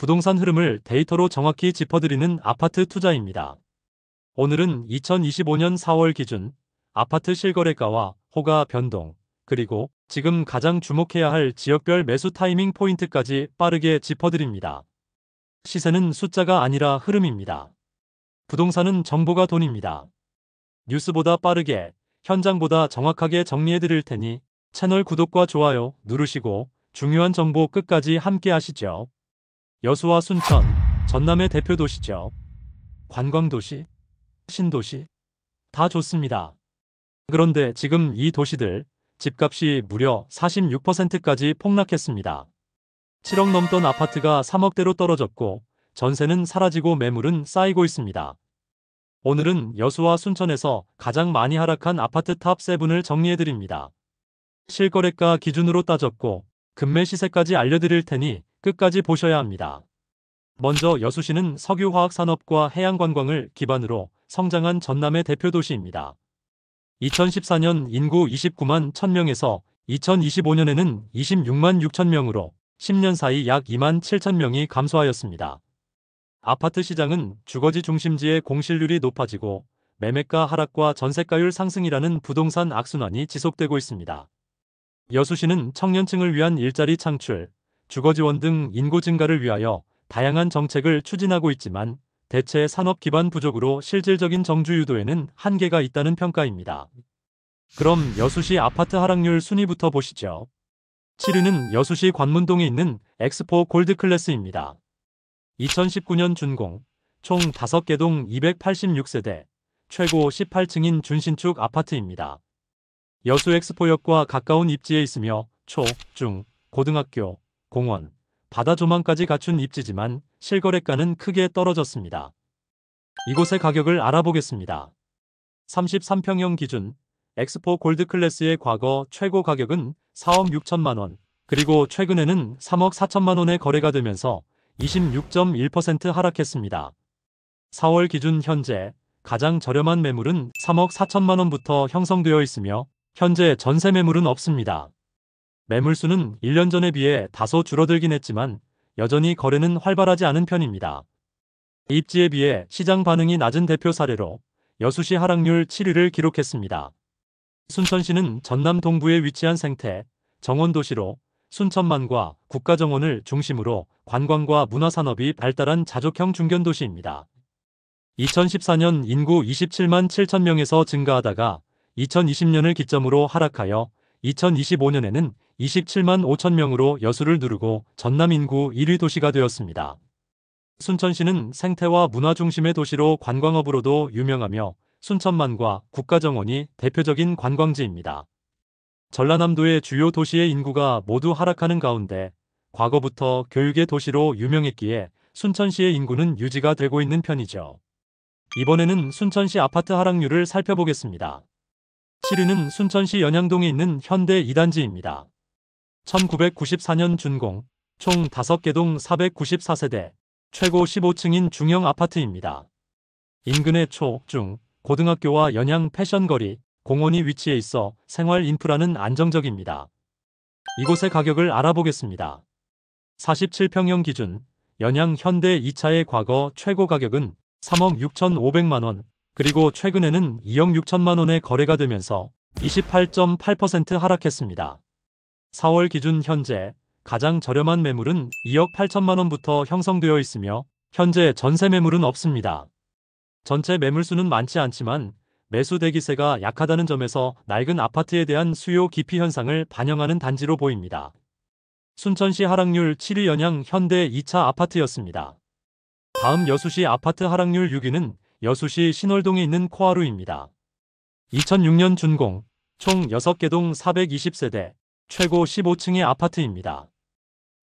부동산 흐름을 데이터로 정확히 짚어드리는 아파트 투자입니다. 오늘은 2025년 4월 기준 아파트 실거래가와 호가 변동, 그리고 지금 가장 주목해야 할 지역별 매수 타이밍 포인트까지 빠르게 짚어드립니다. 시세는 숫자가 아니라 흐름입니다. 부동산은 정보가 돈입니다. 뉴스보다 빠르게, 현장보다 정확하게 정리해드릴 테니 채널 구독과 좋아요 누르시고 중요한 정보 끝까지 함께 하시죠. 여수와 순천, 전남의 대표 도시죠. 관광도시, 신도시, 다 좋습니다. 그런데 지금 이 도시들 집값이 무려 46%까지 폭락했습니다. 7억 넘던 아파트가 3억대로 떨어졌고 전세는 사라지고 매물은 쌓이고 있습니다. 오늘은 여수와 순천에서 가장 많이 하락한 아파트 탑 7을 정리해드립니다. 실거래가 기준으로 따졌고 급매 시세까지 알려드릴 테니 끝까지 보셔야 합니다. 먼저 여수시는 석유화학산업과 해양관광을 기반으로 성장한 전남의 대표 도시입니다. 2014년 인구 29만 1000명에서 2025년에는 26만 6천명으로 10년 사이 약 2만 7천명이 감소하였습니다. 아파트 시장은 주거지 중심지의 공실률이 높아지고 매매가 하락과 전세가율 상승이라는 부동산 악순환이 지속되고 있습니다. 여수시는 청년층을 위한 일자리 창출, 주거지원 등 인구 증가를 위하여 다양한 정책을 추진하고 있지만 대체 산업 기반 부족으로 실질적인 정주 유도에는 한계가 있다는 평가입니다. 그럼 여수시 아파트 하락률 순위부터 보시죠. 7위는 여수시 관문동에 있는 엑스포 골드클래스입니다. 2019년 준공, 총 5개 동 286세대, 최고 18층인 준신축 아파트입니다. 여수 엑스포역과 가까운 입지에 있으며 초, 중, 고등학교, 공원, 바다 조망까지 갖춘 입지지만 실거래가는 크게 떨어졌습니다. 이곳의 가격을 알아보겠습니다. 33평형 기준 엑스포 골드클래스의 과거 최고 가격은 4억 6천만 원, 그리고 최근에는 3억 4천만 원에 거래가 되면서 26.1% 하락했습니다. 4월 기준 현재 가장 저렴한 매물은 3억 4천만 원부터 형성되어 있으며 현재 전세 매물은 없습니다. 매물수는 1년 전에 비해 다소 줄어들긴 했지만 여전히 거래는 활발하지 않은 편입니다. 입지에 비해 시장 반응이 낮은 대표 사례로 여수시 하락률 7위를 기록했습니다. 순천시는 전남 동부에 위치한 생태, 정원도시로 순천만과 국가정원을 중심으로 관광과 문화산업이 발달한 자족형 중견도시입니다. 2014년 인구 27만 7천명에서 증가하다가 2020년을 기점으로 하락하여 2025년에는 27만 5천명으로 여수를 누르고 전남 인구 1위 도시가 되었습니다. 순천시는 생태와 문화 중심의 도시로 관광업으로도 유명하며 순천만과 국가정원이 대표적인 관광지입니다. 전라남도의 주요 도시의 인구가 모두 하락하는 가운데 과거부터 교육의 도시로 유명했기에 순천시의 인구는 유지가 되고 있는 편이죠. 이번에는 순천시 아파트 하락률을 살펴보겠습니다. 7위는 순천시 연양동에 있는 현대 2단지입니다. 1994년 준공, 총 5개 동 494세대, 최고 15층인 중형 아파트입니다. 인근의 초, 중, 고등학교와 연양 패션거리, 공원이 위치해 있어 생활 인프라는 안정적입니다. 이곳의 가격을 알아보겠습니다. 47평형 기준 연양 현대 2차의 과거 최고 가격은 3억 6,500만 원, 그리고 최근에는 2억 6천만 원에 거래가 되면서 28.8% 하락했습니다. 4월 기준 현재 가장 저렴한 매물은 2억 8천만 원부터 형성되어 있으며 현재 전세 매물은 없습니다. 전체 매물수는 많지 않지만 매수 대기세가 약하다는 점에서 낡은 아파트에 대한 수요 기피 현상을 반영하는 단지로 보입니다. 순천시 하락률 7위 연양 현대 2차 아파트였습니다. 다음 여수시 아파트 하락률 6위는 여수시 신월동에 있는 코아루입니다. 2006년 준공, 총 6개 동 420세대, 최고 15층의 아파트입니다.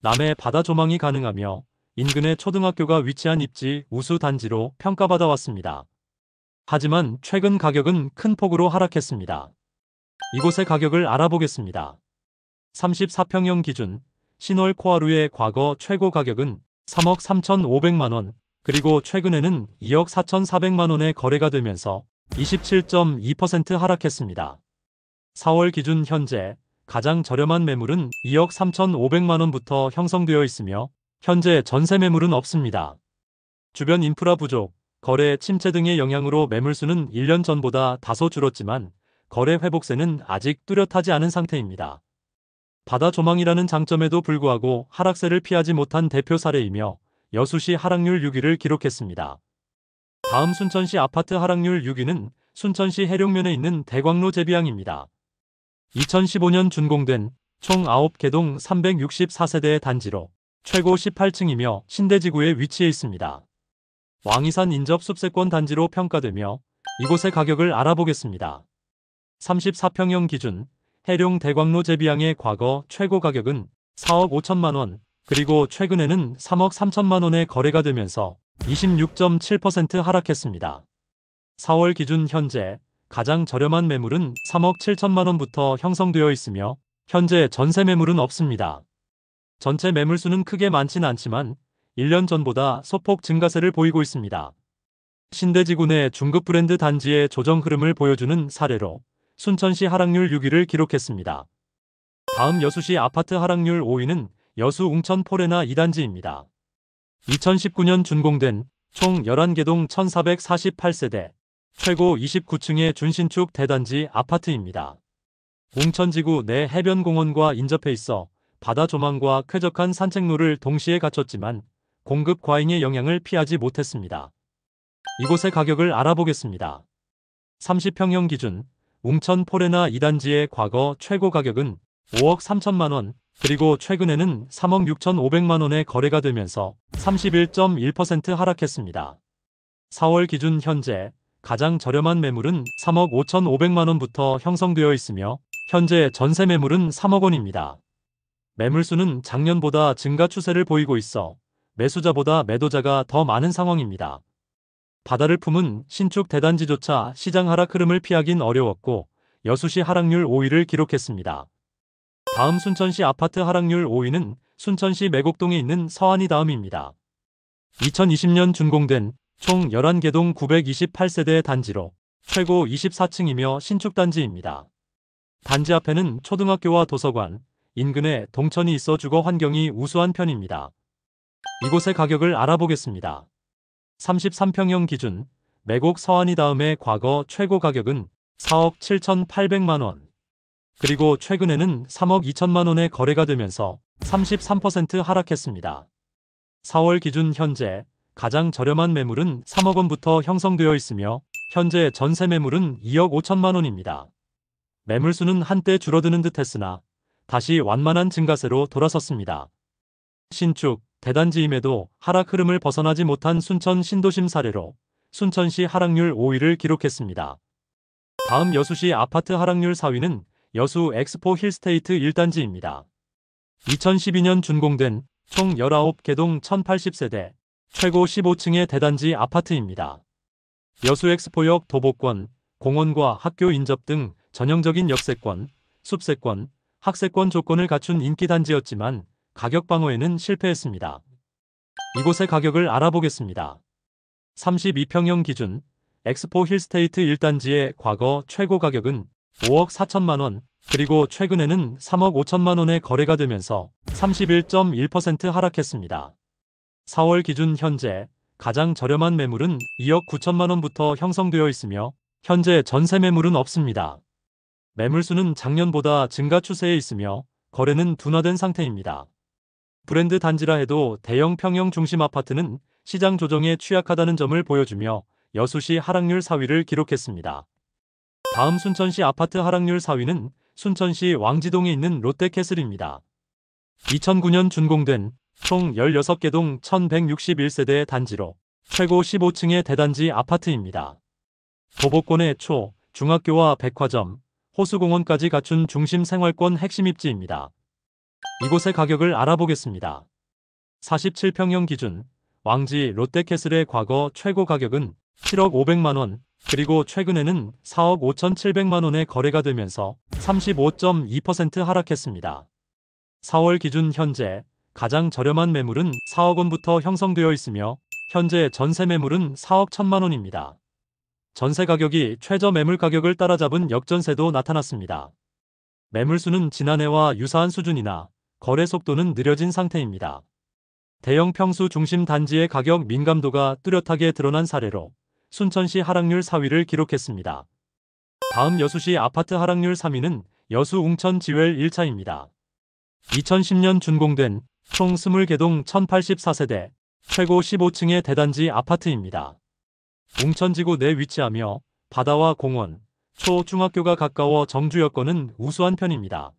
남해 바다 조망이 가능하며 인근의 초등학교가 위치한 입지 우수 단지로 평가받아 왔습니다. 하지만 최근 가격은 큰 폭으로 하락했습니다. 이곳의 가격을 알아보겠습니다. 34평형 기준 신월 코아루의 과거 최고 가격은 3억 3,500만 원, 그리고 최근에는 2억 4,400만 원에 거래가 되면서 27.2% 하락했습니다. 4월 기준 현재 가장 저렴한 매물은 2억 3,500만 원부터 형성되어 있으며 현재 전세 매물은 없습니다. 주변 인프라 부족, 거래 침체 등의 영향으로 매물수는 1년 전보다 다소 줄었지만 거래 회복세는 아직 뚜렷하지 않은 상태입니다. 바다 조망이라는 장점에도 불구하고 하락세를 피하지 못한 대표 사례이며 여수시 하락률 6위를 기록했습니다. 다음 순천시 아파트 하락률 6위는 순천시 해룡면에 있는 대광로 제비항입니다. 2015년 준공된 총 9개동 364세대의 단지로 최고 18층이며 신대지구에 위치해 있습니다. 왕이산 인접 숲세권 단지로 평가되며 이곳의 가격을 알아보겠습니다. 34평형 기준 해룡 대광로 제비항의 과거 최고 가격은 4억 5천만 원, 그리고 최근에는 3억 3천만 원에 거래가 되면서 26.7% 하락했습니다. 4월 기준 현재 가장 저렴한 매물은 3억 7천만 원부터 형성되어 있으며 현재 전세 매물은 없습니다. 전체 매물수는 크게 많진 않지만 1년 전보다 소폭 증가세를 보이고 있습니다. 신대지구 내 중급 브랜드 단지의 조정 흐름을 보여주는 사례로 순천시 하락률 6위를 기록했습니다. 다음 여수시 아파트 하락률 5위는 여수 웅천 포레나 2단지입니다. 2019년 준공된 총 11개동 1448세대, 최고 29층의 준신축 대단지 아파트입니다. 웅천지구 내 해변공원과 인접해 있어 바다 조망과 쾌적한 산책로를 동시에 갖췄지만 공급 과잉의 영향을 피하지 못했습니다. 이곳의 가격을 알아보겠습니다. 30평형 기준 웅천 포레나 2단지의 과거 최고 가격은 5억 3천만 원, 그리고 최근에는 3억 6천5백만 원에 거래가 되면서 31.1% 하락했습니다. 4월 기준 현재 가장 저렴한 매물은 3억 5천5백만 원부터 형성되어 있으며 현재 전세 매물은 3억 원입니다. 매물수는 작년보다 증가 추세를 보이고 있어 매수자보다 매도자가 더 많은 상황입니다. 바다를 품은 신축 대단지조차 시장 하락 흐름을 피하긴 어려웠고 여수시 하락률 5위를 기록했습니다. 다음 순천시 아파트 하락률 5위는 순천시 매곡동에 있는 서안이 다음입니다. 2020년 준공된 총 11개동 928세대의 단지로 최고 24층이며 신축단지입니다. 단지 앞에는 초등학교와 도서관, 인근에 동천이 있어 주거 환경이 우수한 편입니다. 이곳의 가격을 알아보겠습니다. 33평형 기준 매곡 서안이 다음의 과거 최고 가격은 4억 7천8백만 원, 그리고 최근에는 3억 2천만 원에 거래가 되면서 33% 하락했습니다. 4월 기준 현재 가장 저렴한 매물은 3억 원부터 형성되어 있으며 현재 전세 매물은 2억 5천만 원입니다. 매물수는 한때 줄어드는 듯 했으나 다시 완만한 증가세로 돌아섰습니다. 신축, 대단지임에도 하락 흐름을 벗어나지 못한 순천 신도심 사례로 순천시 하락률 5위를 기록했습니다. 다음 여수시 아파트 하락률 4위는 여수 엑스포 힐스테이트 1단지입니다. 2012년 준공된 총 19개동 1080세대, 최고 15층의 대단지 아파트입니다. 여수 엑스포역 도보권, 공원과 학교 인접 등 전형적인 역세권, 숲세권, 학세권 조건을 갖춘 인기 단지였지만 가격 방어에는 실패했습니다. 이곳의 가격을 알아보겠습니다. 32평형 기준 엑스포 힐스테이트 1단지의 과거 최고 가격은 5억 4천만 원, 그리고 최근에는 3억 5천만 원에 거래가 되면서 31.1% 하락했습니다. 4월 기준 현재 가장 저렴한 매물은 2억 9천만 원부터 형성되어 있으며 현재 전세 매물은 없습니다. 매물수는 작년보다 증가 추세에 있으며 거래는 둔화된 상태입니다. 브랜드 단지라 해도 대형 평형 중심 아파트는 시장 조정에 취약하다는 점을 보여주며 여수시 하락률 4위를 기록했습니다. 다음 순천시 아파트 하락률 4위는 순천시 왕지동에 있는 롯데캐슬입니다. 2009년 준공된 총 16개동 1161세대의 단지로 최고 15층의 대단지 아파트입니다. 도보권의 초, 중학교와 백화점, 호수공원까지 갖춘 중심 생활권 핵심 입지입니다. 이곳의 가격을 알아보겠습니다. 47평형 기준 왕지 롯데캐슬의 과거 최고 가격은 7억 5백만 원, 그리고 최근에는 4억 5천7백만 원에 거래가 되면서 35.2% 하락했습니다. 4월 기준 현재 가장 저렴한 매물은 4억 원부터 형성되어 있으며 현재 전세 매물은 4억 1천만 원입니다. 전세 가격이 최저 매물 가격을 따라잡은 역전세도 나타났습니다. 매물수는 지난해와 유사한 수준이나 거래 속도는 느려진 상태입니다. 대형 평수 중심 단지의 가격 민감도가 뚜렷하게 드러난 사례로 순천시 하락률 4위를 기록했습니다. 다음 여수시 아파트 하락률 3위는 여수 웅천 지웰 1차입니다. 2010년 준공된 총 20개동 1084세대, 최고 15층의 대단지 아파트입니다. 웅천지구 내 위치하며 바다와 공원, 초, 중학교가 가까워 정주 여건은 우수한 편입니다.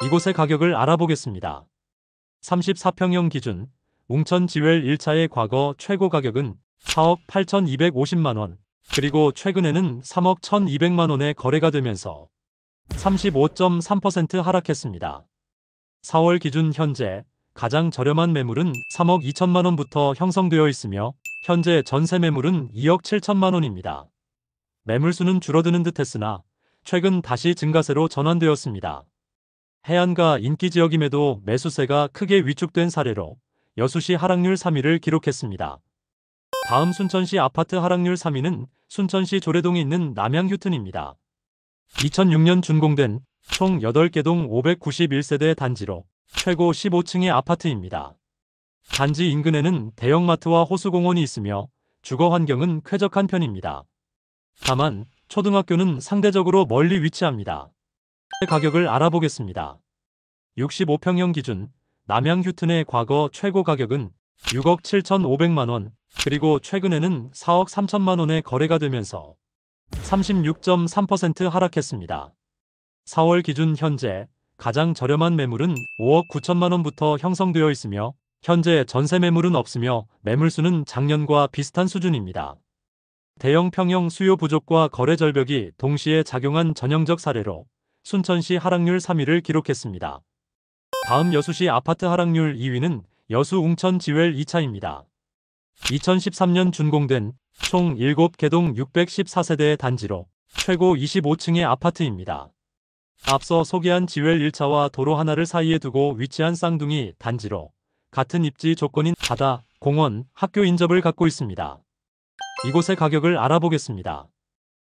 이곳의 가격을 알아보겠습니다. 34평형 기준 웅천 지웰 1차의 과거 최고 가격은 4억 8,250만원, 그리고 최근에는 3억 1,200만원에 거래가 되면서 35.3% 하락했습니다. 4월 기준 현재 가장 저렴한 매물은 3억 2천만원부터 형성되어 있으며 현재 전세 매물은 2억 7천만원입니다. 매물수는 줄어드는 듯 했으나 최근 다시 증가세로 전환되었습니다. 해안가 인기지역임에도 매수세가 크게 위축된 사례로 여수시 하락률 3위를 기록했습니다. 다음 순천시 아파트 하락률 3위는 순천시 조례동에 있는 남양휴튼입니다. 2006년 준공된 총 8개동 591세대 단지로 최고 15층의 아파트입니다. 단지 인근에는 대형마트와 호수공원이 있으며 주거 환경은 쾌적한 편입니다. 다만 초등학교는 상대적으로 멀리 위치합니다. 가격을 알아보겠습니다. 65평형 기준 남양휴튼의 과거 최고 가격은 6억 7,500만원, 그리고 최근에는 4억 3천만원에 거래가 되면서 36.3% 하락했습니다. 4월 기준 현재 가장 저렴한 매물은 5억 9천만원부터 형성되어 있으며 현재 전세 매물은 없으며 매물수는 작년과 비슷한 수준입니다. 대형 평형 수요 부족과 거래 절벽이 동시에 작용한 전형적 사례로 순천시 하락률 3위를 기록했습니다. 다음 여수시 아파트 하락률 2위는 여수 웅천 지웰 2차입니다. 2013년 준공된 총 7개동 614세대의 단지로 최고 25층의 아파트입니다. 앞서 소개한 지웰 1차와 도로 하나를 사이에 두고 위치한 쌍둥이 단지로 같은 입지 조건인 바다, 공원, 학교 인접을 갖고 있습니다. 이곳의 가격을 알아보겠습니다.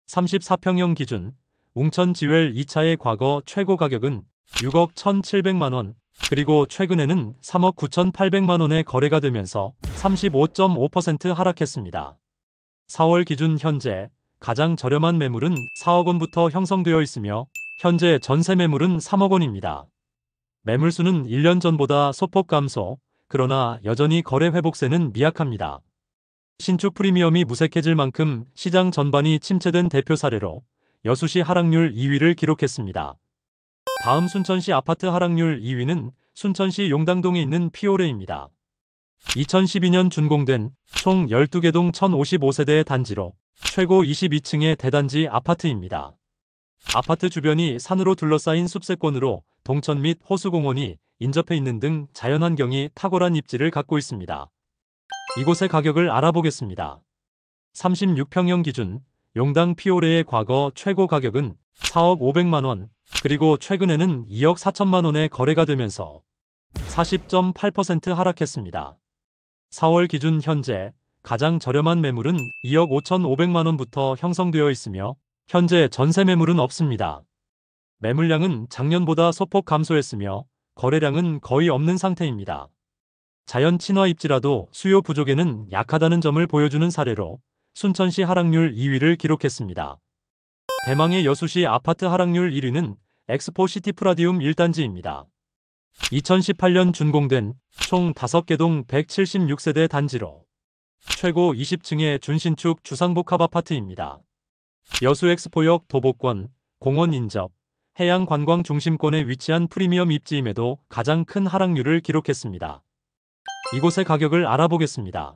34평형 기준 웅천 지웰 2차의 과거 최고 가격은 6억 1,700만원, 그리고 최근에는 3억 9,800만원에 거래가 되면서 35.5% 하락했습니다. 4월 기준 현재 가장 저렴한 매물은 4억 원부터 형성되어 있으며 현재 전세 매물은 3억 원입니다. 매물수는 1년 전보다 소폭 감소, 그러나 여전히 거래 회복세는 미약합니다. 신축 프리미엄이 무색해질 만큼 시장 전반이 침체된 대표 사례로 여수시 하락률 2위를 기록했습니다. 다음 순천시 아파트 하락률 2위는 순천시 용당동에 있는 피오레입니다. 2012년 준공된 총 12개동 1055세대의 단지로 최고 22층의 대단지 아파트입니다. 아파트 주변이 산으로 둘러싸인 숲세권으로 동천 및 호수공원이 인접해 있는 등 자연환경이 탁월한 입지를 갖고 있습니다. 이곳의 가격을 알아보겠습니다. 36평형 기준 용당 피오레의 과거 최고 가격은 4억 500만원, 그리고 최근에는 2억 4천만원에 거래가 되면서 40.8% 하락했습니다. 4월 기준 현재 가장 저렴한 매물은 2억 5,500만원부터 형성되어 있으며 현재 전세 매물은 없습니다. 매물량은 작년보다 소폭 감소했으며 거래량은 거의 없는 상태입니다. 자연 친화 입지라도 수요 부족에는 약하다는 점을 보여주는 사례로 순천시 하락률 2위를 기록했습니다. 대망의 여수시 아파트 하락률 1위는 엑스포 시티프라디움 1단지입니다. 2018년 준공된 총 5개동 176세대 단지로 최고 20층의 준신축 주상복합 아파트입니다. 여수 엑스포역 도보권, 공원 인접, 해양 관광 중심권에 위치한 프리미엄 입지임에도 가장 큰 하락률을 기록했습니다. 이곳의 가격을 알아보겠습니다.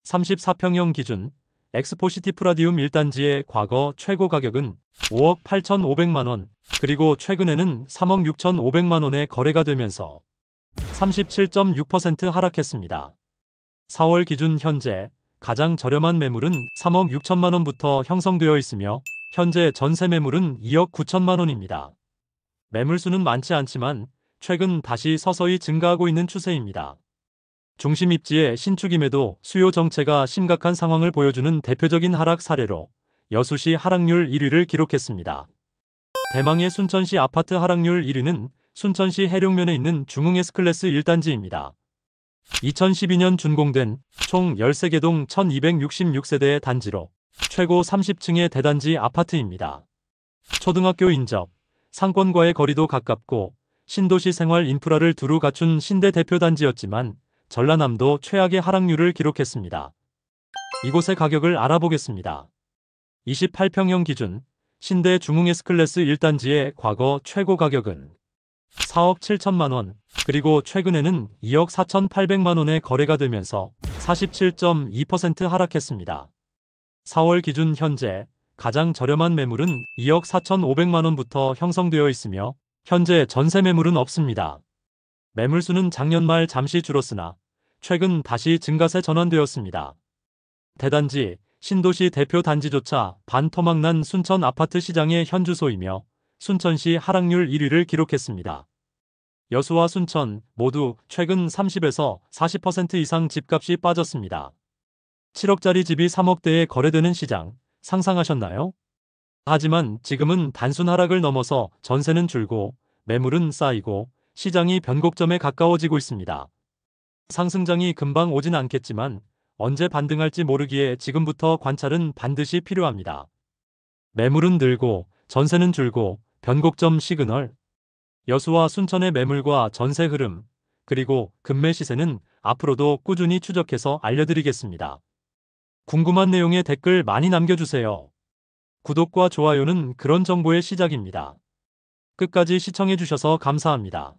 34평형 기준 엑스포 시티프라디움 1단지의 과거 최고 가격은 5억 8,500만원, 그리고 최근에는 3억 6,500만원에 거래가 되면서 37.6% 하락했습니다. 4월 기준 현재 가장 저렴한 매물은 3억 6천만원부터 형성되어 있으며 현재 전세 매물은 2억 9천만원입니다. 매물수는 많지 않지만 최근 다시 서서히 증가하고 있는 추세입니다. 중심 입지의 신축임에도 수요 정체가 심각한 상황을 보여주는 대표적인 하락 사례로 여수시 하락률 1위를 기록했습니다. 대망의 순천시 아파트 하락률 1위는 순천시 해룡면에 있는 중흥 S클래스 1단지입니다. 2012년 준공된 총 13개 동 1266세대의 단지로 최고 30층의 대단지 아파트입니다. 초등학교 인접, 상권과의 거리도 가깝고 신도시 생활 인프라를 두루 갖춘 신대 대표 단지였지만 전라남도 최악의 하락률을 기록했습니다. 이곳의 가격을 알아보겠습니다. 28평형 기준 신대 중흥 S클래스 1단지의 과거 최고 가격은 4억 7천만 원, 그리고 최근에는 2억 4,800만 원에 거래가 되면서 47.2% 하락했습니다. 4월 기준 현재 가장 저렴한 매물은 2억 4,500만 원부터 형성되어 있으며 현재 전세 매물은 없습니다. 매물수는 작년 말 잠시 줄었으나 최근 다시 증가세 전환되었습니다. 대단지, 신도시 대표 단지조차 반토막난 순천 아파트 시장의 현주소이며 순천시 하락률 1위를 기록했습니다. 여수와 순천 모두 최근 30에서 40% 이상 집값이 빠졌습니다. 7억짜리 집이 3억대에 거래되는 시장, 상상하셨나요? 하지만 지금은 단순 하락을 넘어서 전세는 줄고 매물은 쌓이고 시장이 변곡점에 가까워지고 있습니다. 상승장이 금방 오진 않겠지만 언제 반등할지 모르기에 지금부터 관찰은 반드시 필요합니다. 매물은 늘고 전세는 줄고 변곡점 시그널. 여수와 순천의 매물과 전세 흐름, 그리고 급매 시세는 앞으로도 꾸준히 추적해서 알려드리겠습니다. 궁금한 내용에 댓글 많이 남겨주세요. 구독과 좋아요는 그런 정보의 시작입니다. 끝까지 시청해주셔서 감사합니다.